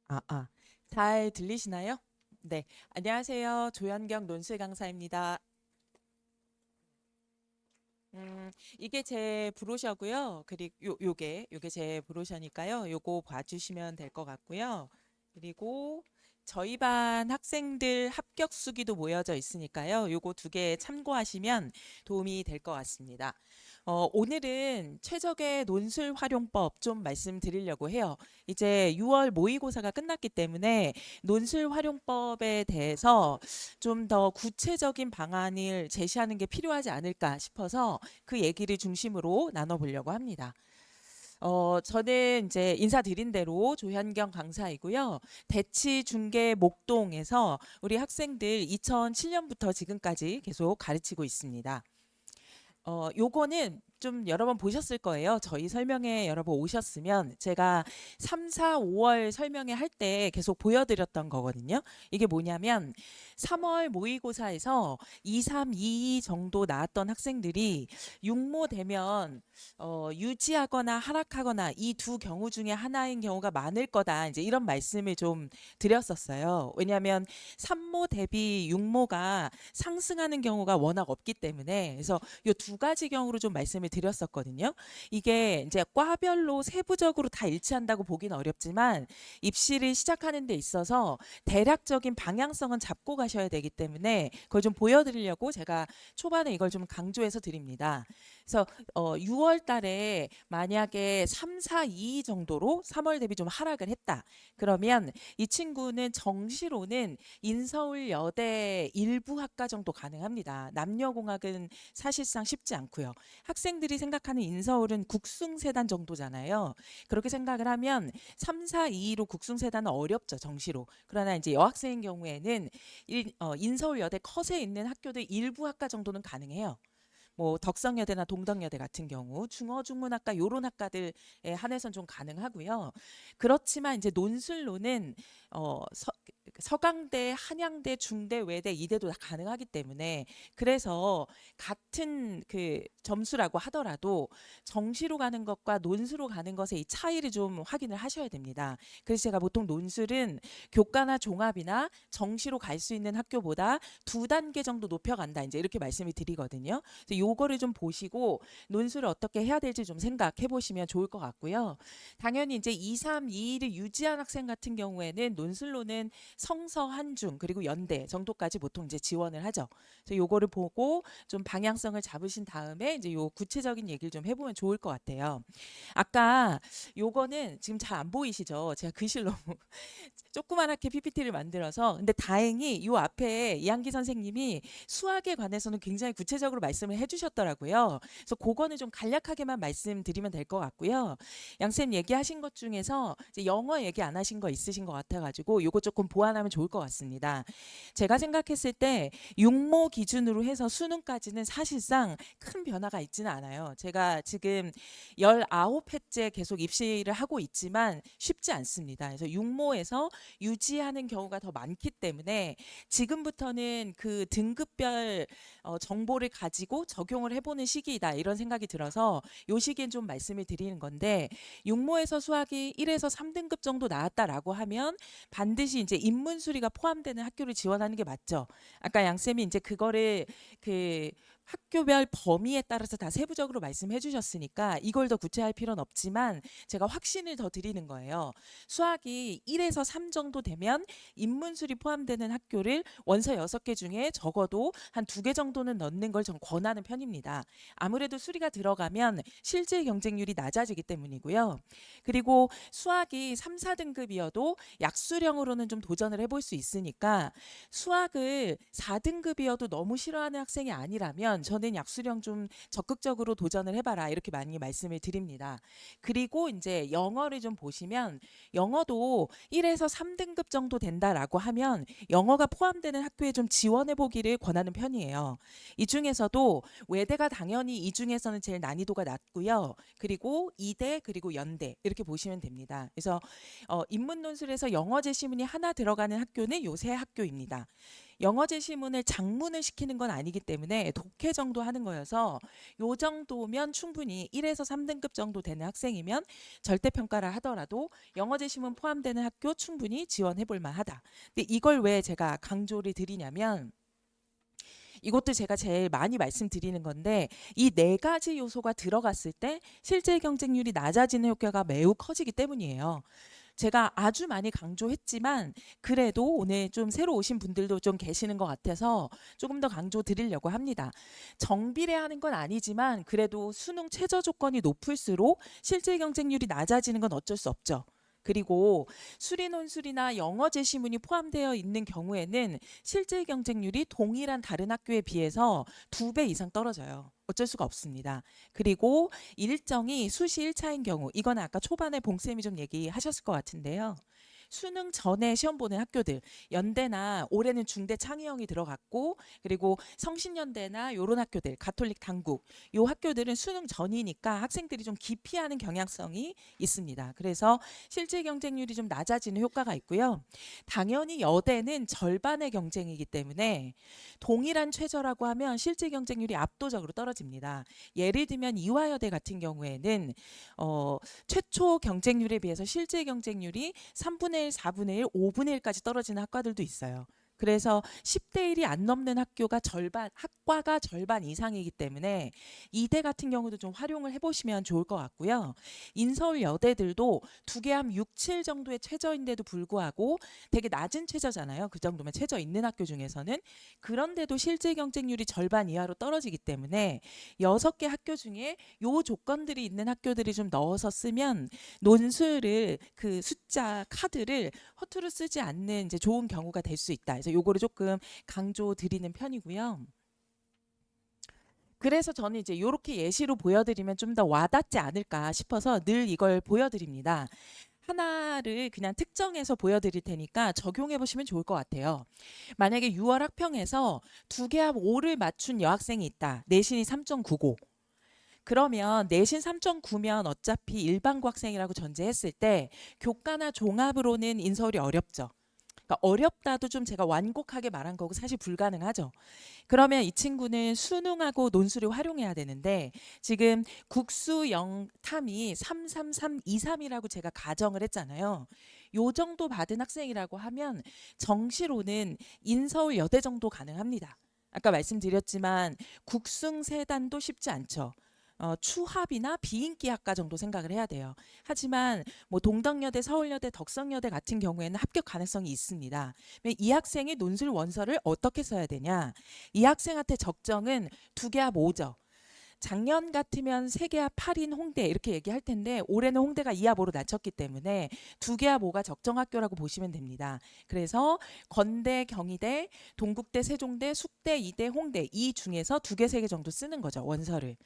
아, 아. 잘 들리시나요? 네. 안녕하세요. 조현경 논술 강사입니다. 이게 제 브로셔고요. 그리고 요게 제 브로셔니까요. 요거 봐주시면 될 것 같고요. 그리고 저희 반 학생들 합격 수기도 모여져 있으니까요. 요거 두 개 참고하시면 도움이 될 것 같습니다. 오늘은 최적의 논술 활용법 좀 말씀드리려고 해요. 이제 6월 모의고사가 끝났기 때문에 논술 활용법에 대해서 좀 더 구체적인 방안을 제시하는 게 필요하지 않을까 싶어서 그 얘기를 중심으로 나눠보려고 합니다. 저는 이제 인사드린 대로 조현경 강사이고요. 대치 중계 목동에서 우리 학생들 2007년부터 지금까지 계속 가르치고 있습니다. 요거는 좀 여러 번 보셨을 거예요. 저희 설명회 여러 번 오셨으면 제가 3, 4, 5월 설명회 할 때 계속 보여드렸던 거거든요. 이게 뭐냐면 3월 모의고사에서 2, 3, 2 정도 나왔던 학생들이 육모 되면 유지하거나 하락하거나 이 두 경우 중에 하나인 경우가 많을 거다. 이제 이런 말씀을 좀 드렸었어요. 왜냐하면 삼모 대비 육모가 상승하는 경우가 워낙 없기 때문에 그래서 이 두 가지 경우로 좀 말씀을 드렸었거든요. 이게 이제 과별로 세부적으로 다 일치한다고 보기는 어렵지만 입시를 시작하는 데 있어서 대략적인 방향성은 잡고 가셔야 되기 때문에 그걸 좀 보여드리려고 제가 초반에 이걸 좀 강조해서 드립니다. 그래서 6월 달에 만약에 3, 4, 2 정도로 3월 대비 좀 하락을 했다. 그러면 이 친구는 정시로는 인서울 여대 일부 학과 정도 가능합니다. 남녀공학은 사실상 쉽지 않고요. 학생들이 생각하는 인서울은 국숭세단 정도잖아요. 그렇게 생각을 하면 3, 4, 2로 국숭세단은 어렵죠. 정시로. 그러나 이제 여학생인 경우에는 인서울 여대 컷에 있는 학교들 일부 학과 정도는 가능해요. 뭐 덕성여대나 동덕여대 같은 경우 중어중문학과 요런 학과들에 한해선 좀 가능하고요. 그렇지만 이제 논술로는 서강대, 한양대, 중대, 외대, 이대도 다 가능하기 때문에 그래서 같은 그 점수라고 하더라도 정시로 가는 것과 논술로 가는 것의 이 차이를 좀 확인을 하셔야 됩니다. 그래서 제가 보통 논술은 교과나 종합이나 정시로 갈 수 있는 학교보다 두 단계 정도 높여간다. 이제 이렇게 말씀을 드리거든요. 그래서 요거를 좀 보시고 논술을 어떻게 해야 될지 좀 생각해 보시면 좋을 것 같고요. 당연히 이제 2, 3, 2를 유지한 학생 같은 경우에는 논술로는 성서, 한중 그리고 연대 정도까지 보통 이제 지원을 하죠. 그래서 요거를 보고 좀 방향성을 잡으신 다음에 이제 요 구체적인 얘기를 좀 해보면 좋을 것 같아요. 아까 요거는 지금 잘 안 보이시죠? 제가 글씨를 너무 조그맣게 PPT를 만들어서 근데 다행히 요 앞에 이한기 선생님이 수학에 관해서는 굉장히 구체적으로 말씀을 해주셨더라고요. 그래서 그거는 좀 간략하게만 말씀드리면 될 것 같고요. 양쌤 얘기하신 것 중에서 이제 영어 얘기 안 하신 거 있으신 것 같아가지고 요거 조금 보완하면 좋을 것 같습니다. 제가 생각했을 때 육모 기준으로 해서 수능까지는 사실상 큰 변화가 있지는 않아요. 제가 지금 19회째 계속 입시를 하고 있지만 쉽지 않습니다. 그래서 육모에서 유지하는 경우가 더 많기 때문에 지금부터는 그 등급별 정보를 가지고 적용을 해보는 시기이다 이런 생각이 들어서 요 시기엔 좀 말씀을 드리는 건데 육모에서 수학이 1에서 3등급 정도 나왔다라고 하면 반드시 이제 인문수리가 포함되는 학교를 지원하는 게 맞죠. 아까 양쌤이 이제 그거를 그 학교별 범위에 따라서 다 세부적으로 말씀해 주셨으니까 이걸 더 구체할 필요는 없지만 제가 확신을 더 드리는 거예요. 수학이 1에서 3 정도 되면 인문술이 포함되는 학교를 원서 6개 중에 적어도 한 2개 정도는 넣는 걸 전 권하는 편입니다. 아무래도 수리가 들어가면 실제 경쟁률이 낮아지기 때문이고요. 그리고 수학이 3, 4등급이어도 약수령으로는 좀 도전을 해볼 수 있으니까 수학을 4등급이어도 너무 싫어하는 학생이 아니라면 저는 약수령 좀 적극적으로 도전을 해봐라 이렇게 많이 말씀을 드립니다. 그리고 이제 영어를 좀 보시면 영어도 1에서 3등급 정도 된다라고 하면 영어가 포함되는 학교에 좀 지원해 보기를 권하는 편이에요. 이 중에서도 외대가 당연히 이 중에서는 제일 난이도가 낮고요. 그리고 이대 그리고 연대 이렇게 보시면 됩니다. 그래서 인문 논술에서 영어 제시문이 하나 들어가는 학교는 요 세 학교입니다. 영어 제시문을 장문을 시키는 건 아니기 때문에 독해 정도 하는 거여서 요 정도면 충분히 1에서 3등급 정도 되는 학생이면 절대평가를 하더라도 영어 제시문 포함되는 학교 충분히 지원해 볼 만하다. 근데 이걸 왜 제가 강조를 드리냐면 이것도 제가 제일 많이 말씀드리는 건데 이 네 가지 요소가 들어갔을 때 실제 경쟁률이 낮아지는 효과가 매우 커지기 때문이에요. 제가 아주 많이 강조했지만 그래도 오늘 좀 새로 오신 분들도 좀 계시는 것 같아서 조금 더 강조 드리려고 합니다. 정비례하는 건 아니지만 그래도 수능 최저 조건이 높을수록 실제 경쟁률이 낮아지는 건 어쩔 수 없죠. 그리고 수리 논술이나 영어 제시문이 포함되어 있는 경우에는 실제 경쟁률이 동일한 다른 학교에 비해서 2배 이상 떨어져요. 어쩔 수가 없습니다. 그리고 일정이 수시 1차인 경우, 이건 아까 초반에 봉쌤이 좀 얘기하셨을 것 같은데요. 수능 전에 시험 보는 학교들, 연대나 올해는 중대 창의형이 들어갔고, 그리고 성신연대나 요런 학교들, 가톨릭 당국, 요 학교들은 수능 전이니까 학생들이 좀 기피하는 경향성이 있습니다. 그래서 실제 경쟁률이 좀 낮아지는 효과가 있고요. 당연히 여대는 절반의 경쟁이기 때문에 동일한 최저라고 하면 실제 경쟁률이 압도적으로 떨어집니다. 예를 들면 이화여대 같은 경우에는 최초 경쟁률에 비해서 실제 경쟁률이 3분의 1, 4분의 1, 5분의 1까지 떨어지는 학과들도 있어요. 그래서 10대 1이 안 넘는 학교가 학과가 절반 이상이기 때문에 이대 같은 경우도 좀 활용을 해보시면 좋을 것 같고요. 인서울 여대들도 두 개 함 6, 7 정도의 최저인데도 불구하고 되게 낮은 최저잖아요. 그 정도면 최저 있는 학교 중에서는. 그런데도 실제 경쟁률이 절반 이하로 떨어지기 때문에 6개 학교 중에 요 조건들이 있는 학교들이 좀 넣어서 쓰면 논술을 그 숫자 카드를 허투루 쓰지 않는 이제 좋은 경우가 될 수 있다. 그래서 요거를 조금 강조 드리는 편이고요. 그래서 저는 이제 이렇게 예시로 보여드리면 좀 더 와닿지 않을까 싶어서 늘 이걸 보여드립니다. 하나를 그냥 특정해서 보여드릴 테니까 적용해 보시면 좋을 것 같아요. 만약에 6월 학평에서 두 개 합 5를 맞춘 여학생이 있다. 내신이 3.99. 그러면 내신 3.9면 어차피 일반고 학생이라고 전제했을 때 교과나 종합으로는 인서울이 어렵죠. 그러니까 어렵다도 좀 제가 완곡하게 말한 거고 사실 불가능하죠. 그러면 이 친구는 수능하고 논술을 활용해야 되는데 지금 국수 영탐이 33323이라고 제가 가정을 했잖아요. 요 정도 받은 학생이라고 하면 정시로는 인서울 여대 정도 가능합니다. 아까 말씀드렸지만 국승 세단도 쉽지 않죠. 추합이나 비인기 학과 정도 생각을 해야 돼요. 하지만 뭐 동덕여대, 서울여대, 덕성여대 같은 경우에는 합격 가능성이 있습니다. 이 학생이 논술 원서를 어떻게 써야 되냐? 이 학생한테 적정은 2개 합 5죠. 작년 같으면 3개 합 8인 홍대 이렇게 얘기할 텐데 올해는 홍대가 2합 5로 낮췄기 때문에 2개 합 5가 적정학교라고 보시면 됩니다. 그래서 건대, 경희대, 동국대, 세종대, 숙대, 이대, 홍대 이 중에서 2개, 3개 정도 쓰는 거죠. 원서를.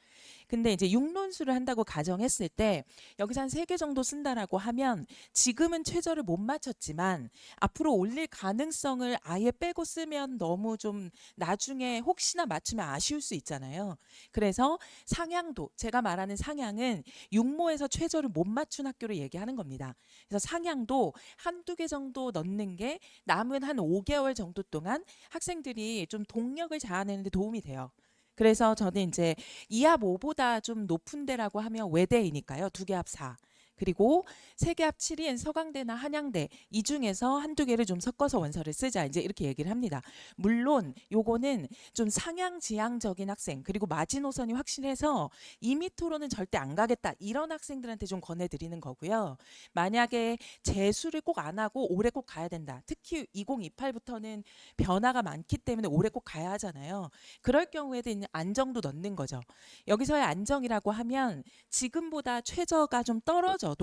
근데 이제 육론수를 한다고 가정했을 때 여기서 한 3개 정도 쓴다라고 하면 지금은 최저를 못 맞췄지만 앞으로 올릴 가능성을 아예 빼고 쓰면 너무 좀 나중에 혹시나 맞추면 아쉬울 수 있잖아요. 그래서 상향도 제가 말하는 상향은 육모에서 최저를 못 맞춘 학교를 얘기하는 겁니다. 그래서 상향도 한두 개 정도 넣는 게 남은 한 5개월 정도 동안 학생들이 좀 동력을 자아내는 데 도움이 돼요. 그래서 저는 이제 2합 5보다 좀 높은 데라고 하면 외대이니까요. 2개 합 4. 그리고 3개 합 7인 서강대나 한양대 이 중에서 한두 개를 좀 섞어서 원서를 쓰자 이제 이렇게 얘기를 합니다. 물론 요거는 좀 상향지향적인 학생 그리고 마지노선이 확실해서 2미터로는 절대 안 가겠다 이런 학생들한테 좀 권해드리는 거고요. 만약에 재수를 꼭 안 하고 올해 꼭 가야 된다. 특히 2028부터는 변화가 많기 때문에 올해 꼭 가야 하잖아요. 그럴 경우에는 안정도 넣는 거죠. 여기서의 안정이라고 하면 지금보다 최저가 좀 떨어져도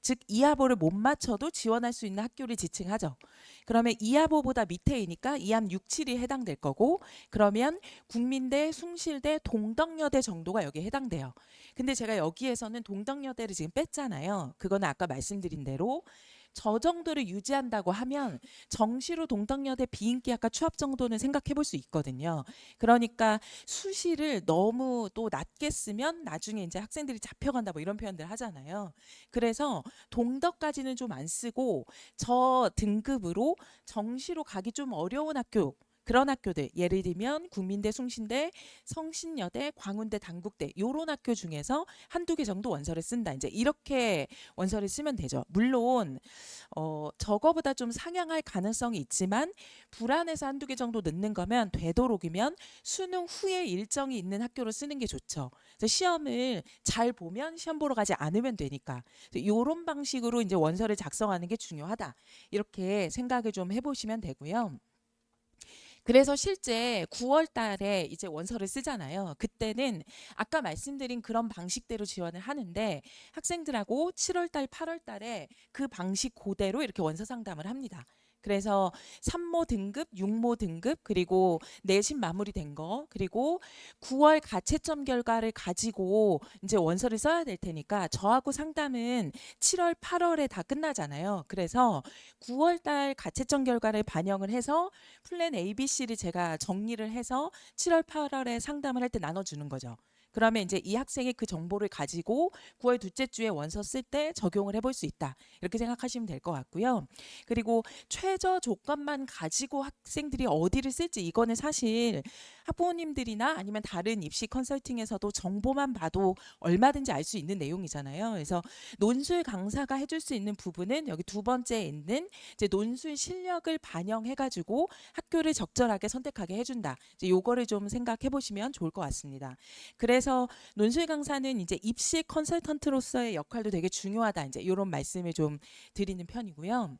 즉 이하보를 못 맞춰도 지원할 수 있는 학교를 지칭하죠. 그러면 이하보보다 밑에이니까 이합 6, 7이 해당될 거고 그러면 국민대, 숭실대, 동덕여대 정도가 여기에 해당돼요. 근데 제가 여기에서는 동덕여대를 지금 뺐잖아요. 그거는 아까 말씀드린 대로 저 정도를 유지한다고 하면 정시로 동덕여대 비인기학과 추합 정도는 생각해 볼 수 있거든요. 그러니까 수시를 너무 또 낮게 쓰면 나중에 이제 학생들이 잡혀간다 뭐 이런 표현들 하잖아요. 그래서 동덕까지는 좀 안 쓰고 저 등급으로 정시로 가기 좀 어려운 학교 그런 학교들, 예를 들면 국민대, 숭신대, 성신여대, 광운대, 단국대 요런 학교 중에서 한두 개 정도 원서를 쓴다. 이제 이렇게 원서를 쓰면 되죠. 물론 저거보다 좀 상향할 가능성이 있지만 불안해서 한두 개 정도 넣는 거면 되도록이면 수능 후에 일정이 있는 학교로 쓰는 게 좋죠. 그래서 시험을 잘 보면 시험 보러 가지 않으면 되니까 이런 방식으로 이제 원서를 작성하는 게 중요하다. 이렇게 생각을 좀 해보시면 되고요. 그래서 실제 9월 달에 이제 원서를 쓰잖아요. 그때는 아까 말씀드린 그런 방식대로 지원을 하는데 학생들하고 7월 달, 8월 달에 그 방식 그대로 이렇게 원서 상담을 합니다. 그래서 3모 등급, 6모 등급, 그리고 내신 마무리된 거, 그리고 9월 가채점 결과를 가지고 이제 원서를 써야 될 테니까 저하고 상담은 7월, 8월에 다 끝나잖아요. 그래서 9월 달 가채점 결과를 반영을 해서 플랜 A, B, C를 제가 정리를 해서 7월, 8월에 상담을 할 때 나눠주는 거죠. 그러면 이제 이 학생이 그 정보를 가지고 9월 둘째 주에 원서 쓸 때 적용을 해볼 수 있다. 이렇게 생각하시면 될 것 같고요. 그리고 최저 조건만 가지고 학생들이 어디를 쓸지 이거는 사실 학부모님들이나 아니면 다른 입시 컨설팅에서도 정보만 봐도 얼마든지 알 수 있는 내용이잖아요. 그래서 논술 강사가 해줄 수 있는 부분은 여기 두 번째에 있는 이제 논술 실력을 반영해가지고 학교를 적절하게 선택하게 해준다. 이제 요거를 좀 생각해 보시면 좋을 것 같습니다. 그래서 논술 강사는 이제 입시 컨설턴트로서의 역할도 되게 중요하다. 이제 이런 말씀을 좀 드리는 편이고요.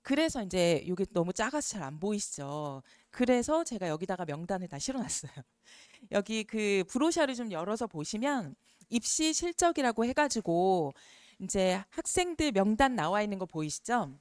그래서 이제 이게 너무 작아서 잘 안 보이시죠? 그래서 제가 여기다가 명단을 다 실어놨어요. 여기 그 브로셔를 좀 열어서 보시면 입시 실적이라고 해가지고 이제 학생들 명단 나와 있는 거 보이시죠?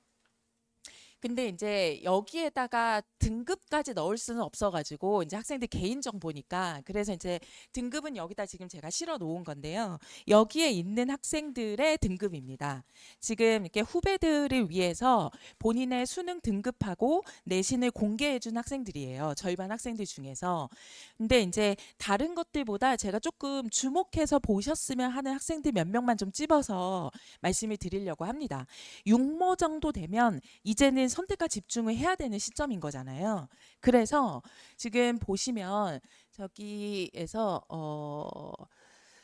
근데 이제 여기에다가 등급까지 넣을 수는 없어가지고 이제 학생들 개인 정보니까 그래서 이제 등급은 여기다 지금 제가 실어 놓은 건데요. 여기에 있는 학생들의 등급입니다. 지금 이렇게 후배들을 위해서 본인의 수능 등급하고 내신을 공개해 준 학생들이에요. 저희 반 학생들 중에서. 근데 이제 다른 것들보다 제가 조금 주목해서 보셨으면 하는 학생들 몇 명만 좀 찝어서 말씀을 드리려고 합니다. 6모 정도 되면 이제는 선택과 집중을 해야 되는 시점인 거잖아요. 그래서 지금 보시면 저기에서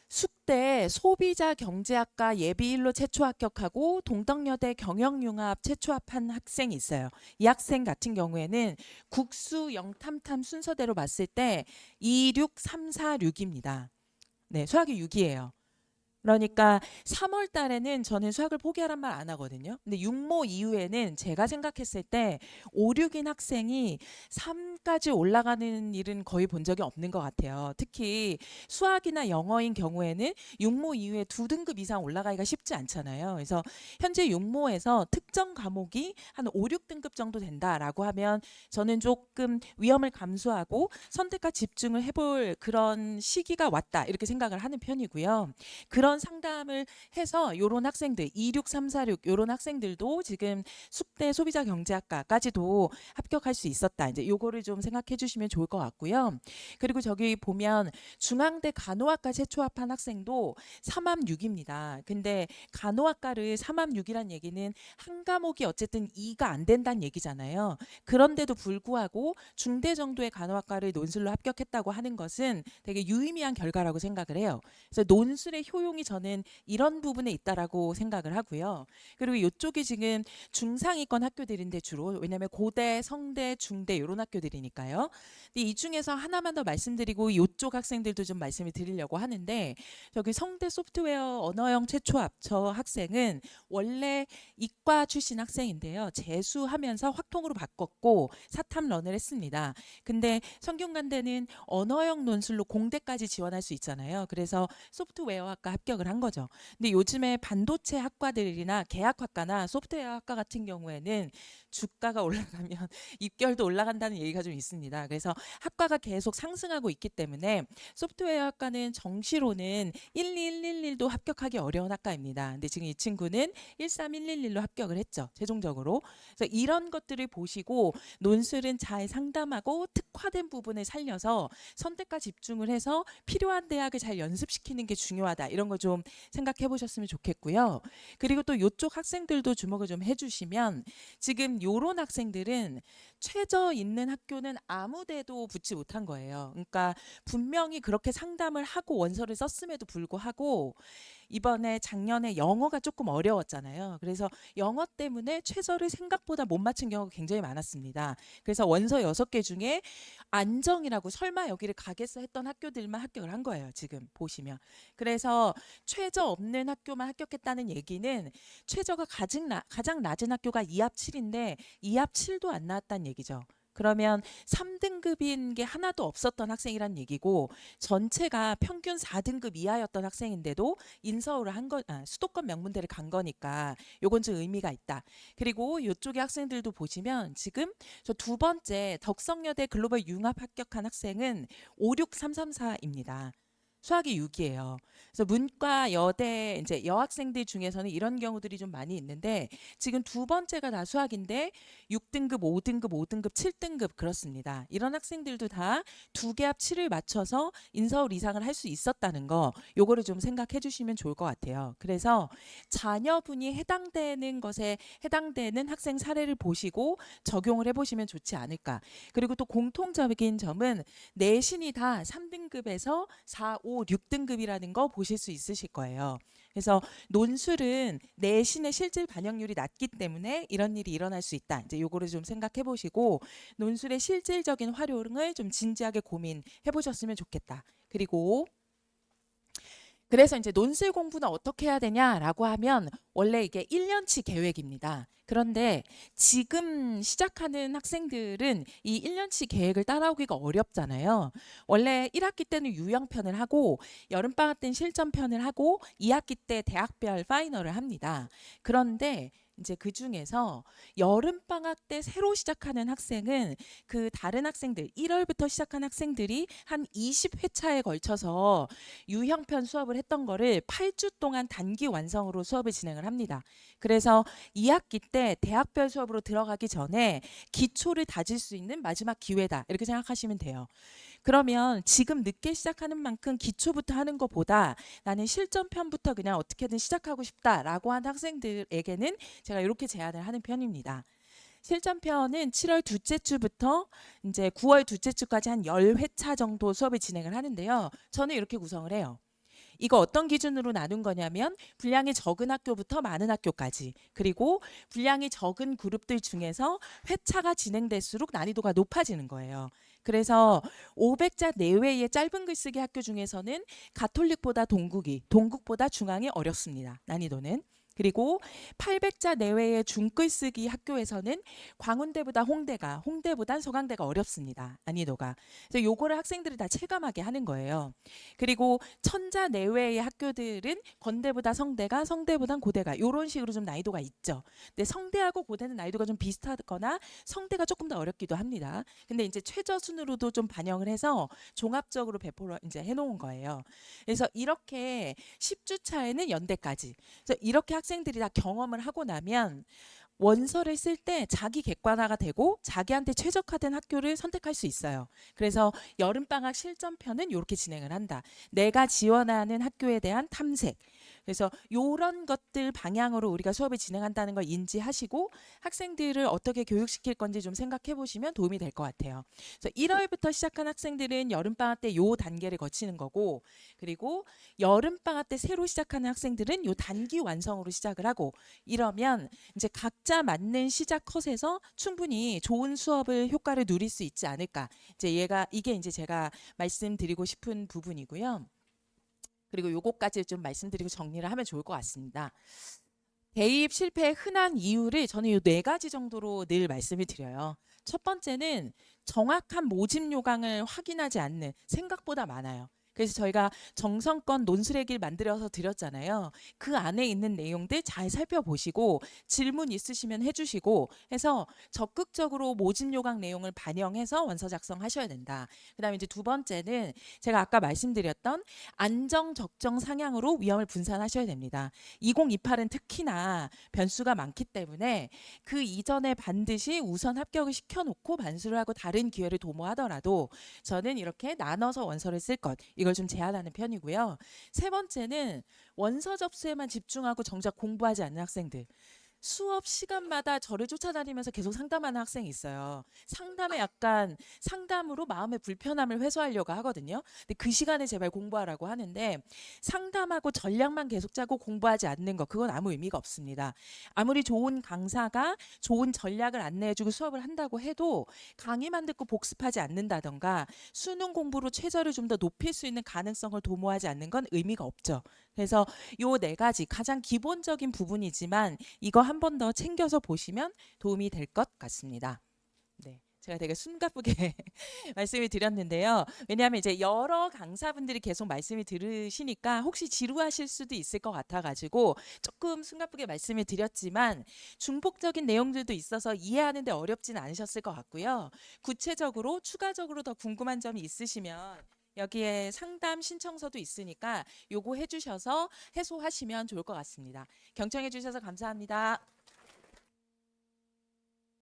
숙대 소비자 경제학과 예비일로 최초 합격하고 동덕여대 경영융합 최초 합한 학생이 있어요. 이 학생 같은 경우에는 국수 영탐탐 순서대로 봤을 때 2, 6, 3, 4, 6입니다. 네, 수학이 6이에요. 그러니까 3월 달에는 저는 수학을 포기하란 말 안 하거든요. 근데 6모 이후에는 제가 생각했을 때 5, 6인 학생이 3까지 올라가는 일은 거의 본 적이 없는 것 같아요. 특히 수학이나 영어인 경우에는 6모 이후에 2등급 이상 올라가기가 쉽지 않잖아요. 그래서 현재 6모에서 특정 과목이 한 5, 6등급 정도 된다라고 하면 저는 조금 위험을 감수하고 선택과 집중을 해볼 그런 시기가 왔다 이렇게 생각을 하는 편이고요. 그런 상담을 해서 요런 학생들 26346 요런 학생들도 지금 숙대 소비자 경제학과까지도 합격할 수 있었다. 이제 요거를 좀 생각해 주시면 좋을 것 같고요. 그리고 저기 보면 중앙대 간호학과 재초합한 학생도 3합6입니다. 근데 간호학과를 3합6이란 얘기는 한 과목이 어쨌든 2가 안 된다는 얘기잖아요. 그런데도 불구하고 중대 정도의 간호학과를 논술로 합격했다고 하는 것은 되게 유의미한 결과라고 생각을 해요. 그래서 논술의 효용이 저는 이런 부분에 있다라고 생각을 하고요. 그리고 이쪽이 지금 중상위권 학교들인데 주로 왜냐하면 고대, 성대, 중대 이런 학교들이니까요. 근데 이 중에서 하나만 더 말씀드리고 이쪽 학생들도 좀 말씀을 드리려고 하는데 저기 성대 소프트웨어 언어형 최초합 저 학생은 원래 이과 출신 학생인데요. 재수하면서 확통으로 바꿨고 사탐런을 했습니다. 근데 성균관대는 언어형 논술로 공대까지 지원할 수 있잖아요. 그래서 소프트웨어학과 합격을 한 거죠. 근데 요즘에 반도체 학과들이나 계약학과나 소프트웨어학과 같은 경우에는 주가가 올라가면 입결도 올라간다는 얘기가 좀 있습니다. 그래서 학과가 계속 상승하고 있기 때문에 소프트웨어학과는 정시로는 12111도 합격하기 어려운 학과입니다. 근데 지금 이 친구는 13111로 합격을 했죠. 최종적으로. 그래서 이런 것들을 보시고 논술은 잘 상담하고 특화된 부분을 살려서 선택과 집중을 해서 필요한 대학을 잘 연습시키는 게 중요하다. 이런 거 좀 생각해 보셨으면 좋겠고요. 그리고 또 이쪽 학생들도 주목을 좀 해주시면 지금 요런 학생들은 최저 있는 학교 학교는 아무데도 붙지 못한 거예요. 그러니까 분명히 그렇게 상담을 하고 원서를 썼음에도 불구하고 이번에 작년에 영어가 조금 어려웠잖아요. 그래서 영어 때문에 최저를 생각보다 못 맞춘 경우가 굉장히 많았습니다. 그래서 원서 6개 중에 안정이라고 설마 여기를 가겠어 했던 학교들만 합격을 한 거예요. 지금 보시면. 그래서 최저 없는 학교만 합격했다는 얘기는 최저가 가장 낮은 학교가 2합 7인데 2합 7도 안 나왔다는 얘기죠. 그러면 3등급인 게 하나도 없었던 학생이란 얘기고 전체가 평균 4등급 이하였던 학생인데도 인서울을 수도권 명문대를 간 거니까 요건 좀 의미가 있다. 그리고 이쪽의 학생들도 보시면 지금 저 두 번째 덕성여대 글로벌 융합 합격한 학생은 56334입니다. 수학이 6이에요. 그래서 문과 여대 이제 여학생들 중에서는 이런 경우들이 좀 많이 있는데 지금 두 번째가 다 수학인데 6등급, 5등급, 5등급, 7등급 그렇습니다. 이런 학생들도 다 두 개 합 7을 맞춰서 인서울 이상을 할 수 있었다는 거 요거를 좀 생각해 주시면 좋을 것 같아요. 그래서 자녀분이 해당되는 것에 해당되는 학생 사례를 보시고 적용을 해보시면 좋지 않을까. 그리고 또 공통적인 점은 내신이 다 3등급에서 4, 5, 6등급이라는 거 보실 수 있으실 거예요. 그래서 논술은 내신의 실질 반영률이 낮기 때문에 이런 일이 일어날 수 있다. 이제 요거를 좀 생각해 보시고 논술의 실질적인 활용을 좀 진지하게 고민해 보셨으면 좋겠다. 그리고 그래서 이제 논술 공부는 어떻게 해야 되냐라고 하면 원래 이게 1년치 계획입니다. 그런데 지금 시작하는 학생들은 이 1년치 계획을 따라오기가 어렵잖아요. 원래 1학기 때는 유형편을 하고 여름방학 때는 실전편을 하고 2학기 때 대학별 파이널을 합니다. 그런데 이제 그 중에서 여름방학 때 새로 시작하는 학생은 그 다른 학생들 1월부터 시작한 학생들이 한 20회차에 걸쳐서 유형편 수업을 했던 거를 8주 동안 단기 완성으로 수업을 진행을 합니다. 그래서 2학기 때 대학별 수업으로 들어가기 전에 기초를 다질 수 있는 마지막 기회다. 이렇게 생각하시면 돼요. 그러면 지금 늦게 시작하는 만큼 기초부터 하는 것보다 나는 실전편부터 그냥 어떻게든 시작하고 싶다라고 한 학생들에게는 제가 이렇게 제안을 하는 편입니다. 실전편은 7월 둘째 주부터 이제 9월 둘째 주까지 한 10회차 정도 수업을 진행을 하는데요. 저는 이렇게 구성을 해요. 이거 어떤 기준으로 나눈 거냐면 분량이 적은 학교부터 많은 학교까지, 그리고 분량이 적은 그룹들 중에서 회차가 진행될수록 난이도가 높아지는 거예요. 그래서 500자 내외의 짧은 글쓰기 학교 중에서는 가톨릭보다 동국이, 동국보다 중앙이 어렵습니다. 난이도는. 그리고 800자 내외의 중글쓰기 학교에서는 광운대보다 홍대가, 홍대보단 서강대가 어렵습니다. 난이도가. 그래서 요거를 학생들이 다 체감하게 하는 거예요. 그리고 1000자 내외의 학교들은 건대보다 성대가, 성대보단 고대가, 요런 식으로 좀 난이도가 있죠. 근데 성대하고 고대는 난이도가 좀 비슷하거나 성대가 조금 더 어렵기도 합니다. 근데 이제 최저순으로도 좀 반영을 해서 종합적으로 배포를 이제 해놓은 거예요. 그래서 이렇게 10주 차에는 연대까지. 그래서 이렇게 학생들이 다 경험을 하고 나면 원서를 쓸 때 자기 객관화가 되고 자기한테 최적화된 학교를 선택할 수 있어요. 그래서 여름방학 실전편은 이렇게 진행을 한다. 내가 지원하는 학교에 대한 탐색. 그래서 이런 것들 방향으로 우리가 수업을 진행한다는 걸 인지하시고 학생들을 어떻게 교육시킬 건지 좀 생각해 보시면 도움이 될 것 같아요. 그래서 1월부터 시작한 학생들은 여름방학 때 요 단계를 거치는 거고, 그리고 여름방학 때 새로 시작하는 학생들은 요 단기 완성으로 시작을 하고, 이러면 이제 각자 맞는 시작 컷에서 충분히 좋은 수업을 효과를 누릴 수 있지 않을까. 이제 이게 이제 제가 말씀드리고 싶은 부분이고요. 그리고 요거까지 좀 말씀드리고 정리를 하면 좋을 것 같습니다. 대입 실패의 흔한 이유를 저는 이 4가지 정도로 늘 말씀을 드려요. 첫 번째는 정확한 모집 요강을 확인하지 않는, 생각보다 많아요. 그래서 저희가 정성껏 논술의 길 만들어서 드렸잖아요. 그 안에 있는 내용들 잘 살펴보시고 질문 있으시면 해주시고 해서 적극적으로 모집 요강 내용을 반영해서 원서 작성하셔야 된다. 그다음에 이제 두 번째는 제가 아까 말씀드렸던 안정 적정 상향으로 위험을 분산하셔야 됩니다. 2028은 특히나 변수가 많기 때문에 그 이전에 반드시 우선 합격을 시켜놓고 반수를 하고 다른 기회를 도모하더라도 저는 이렇게 나눠서 원서를 쓸 것, 이걸 좀 제안하는 편이고요. 세 번째는 원서 접수에만 집중하고 정작 공부하지 않는 학생들. 수업 시간마다 저를 쫓아다니면서 계속 상담하는 학생이 있어요. 상담에 약간 상담으로 마음의 불편함을 해소하려고 하거든요. 근데 그 시간에 제발 공부하라고 하는데 상담하고 전략만 계속 짜고 공부하지 않는 거 그건 아무 의미가 없습니다. 아무리 좋은 강사가 좋은 전략을 안내해주고 수업을 한다고 해도 강의만 듣고 복습하지 않는다던가 수능 공부로 최저를 좀 더 높일 수 있는 가능성을 도모하지 않는 건 의미가 없죠. 그래서 요 네 가지 가장 기본적인 부분이지만 이거 한 번 더 챙겨서 보시면 도움이 될 것 같습니다. 네. 제가 되게 숨가쁘게 말씀을 드렸는데요. 왜냐하면 이제 여러 강사분들이 계속 말씀을 들으시니까 혹시 지루하실 수도 있을 것 같아가지고 조금 숨가쁘게 말씀을 드렸지만 중복적인 내용들도 있어서 이해하는데 어렵지는 않으셨을 것 같고요. 구체적으로 추가적으로 더 궁금한 점이 있으시면 여기에 상담 신청서도 있으니까 요거 해주셔서 해소하시면 좋을 것 같습니다. 경청해 주셔서 감사합니다.